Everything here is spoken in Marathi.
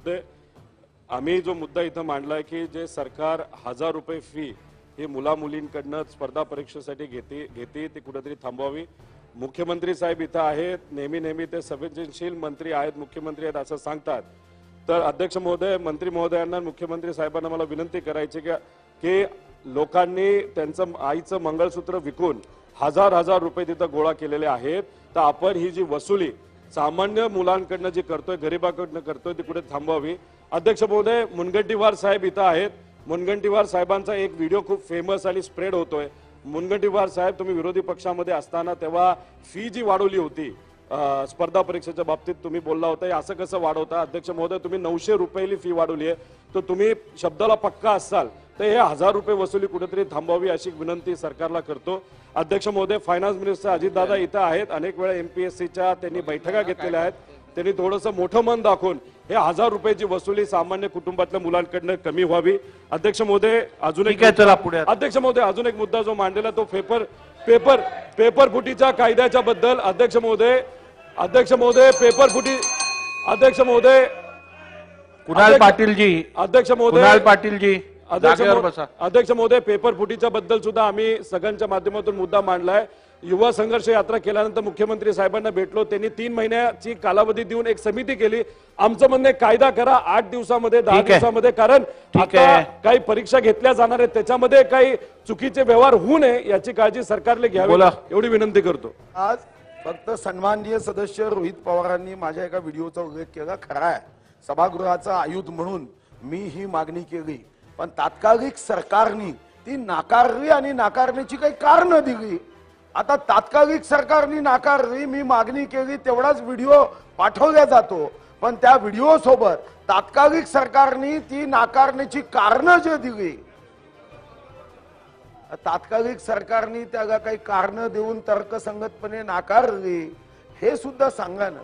महोदय, आम्ही जो मुद्दा इथं मांडलाय की जे सरकार 1000 रुपये फी हे मुला मुलींकडनं स्पर्धा परीक्षेसाठी घेते ती कुठेतरी थांबवावी। मुख्यमंत्री साहेब इथं आहेत, नेहमी ते संवेदनशील मंत्री आहेत, मुख्यमंत्री आहेत असं सांगतात। तर अध्यक्ष महोदय, मंत्री महोदयांना, मुख्यमंत्री साहेबांना मला विनंती करायची की लोकांनी त्यांचं आईचं मंगळसूत्र विकून हजार रुपये तिथं गोळा केलेले आहेत, तर आपण ही जी वसुली सामान्य मुलांकडनं जी करतोय, गरिबाकडनं करतोय, ती कुठे थांबवावी। अध्यक्ष महोदय, मुनगंटीवार साहेब इथं आहेत। मुनगंटीवार साहेबांचा एक व्हिडिओ खूप फेमस आणि स्प्रेड होतोय। मुनगंटीवार साहेब, तुम्ही विरोधी पक्षामध्ये असताना तेव्हा फी जी वाढवली होती स्पर्धा परीक्षेच्या बाबतीत तुम्ही बोलला होता, असं कसं वाढवता? अध्यक्ष महोदय, तुम्ही 900 रुपयाली फी वाढवली आहे, तर तुम्ही शब्दाला पक्का असाल तर हे 1000 रुपये वसुली कुठेतरी थांबवावी अशी विनंती सरकारला करतो। अध्यक्ष महोदय, फायनान्स मिनिस्टर अजितदादा इथं आहेत, अनेक वेळा एमपीएससीच्या त्यांनी बैठका घेतलेल्या आहेत, त्यांनी थोडंसं मोठं मन दाखवून हे 1000 रुपयाची वसुली सामान्य कुटुंबातल्या मुलांकडनं कमी व्हावी। अध्यक्ष महोदय, अजून एक अध्यक्ष महोदय, अजून एक मुद्दा जो मांडलेला तो पेपर फुटीच्या कायद्याच्या बद्दल। अध्यक्ष महोदय, पेपर फुटी, अध्यक्ष महोदय, कुणाल पाटील जी, अध्यक्ष महोदय, कुणाल पाटील जी, अध्यक्ष महोदय, पेपर फुटीच्या बद्दल सुद्धा आम्ही सगळ्यांच्या माध्यमातून मुद्दा मांडलाय। युवा संघर्ष यात्रा केल्यानंतर मुख्यमंत्री साहेबांना भेटलो, त्यांनी 3 महिन्याची कालावधी देऊन एक समिती केली। आमचं म्हणणं कायदा करा 8 दिवसामध्ये, 10 दिवसामध्ये, कारण आता काही परीक्षा घेतल्या जाणार आहेत, त्याच्यामध्ये काही चुकीचे व्यवहार होऊ नये याची काळजी सरकारला घ्यावी, एवढी विनंती करतो। आज फक्त सन्माननीय सदस्य रोहित पवारांनी माझ्या एका व्हिडिओचा उल्लेख केला, खरा आहे, सभागृहाचा आयुध म्हणून मी ही मागणी केली, पण तात्कालिक सरकारने ती नाकारली आणि नाकारण्याची काही कारण दिली। आता तात्कालिक सरकारने नाकारली, मी मागणी केली, तेवढाच व्हिडिओ पाठवला जातो, पण त्या व्हिडिओ सोबत तात्कालिक सरकारने ती नाकारण्याची कारण जे दिली, तात्कालिक सरकारने त्याला काही कारण देऊन तर्कसंगतपणे नाकारली हे सुद्धा सांगा ना।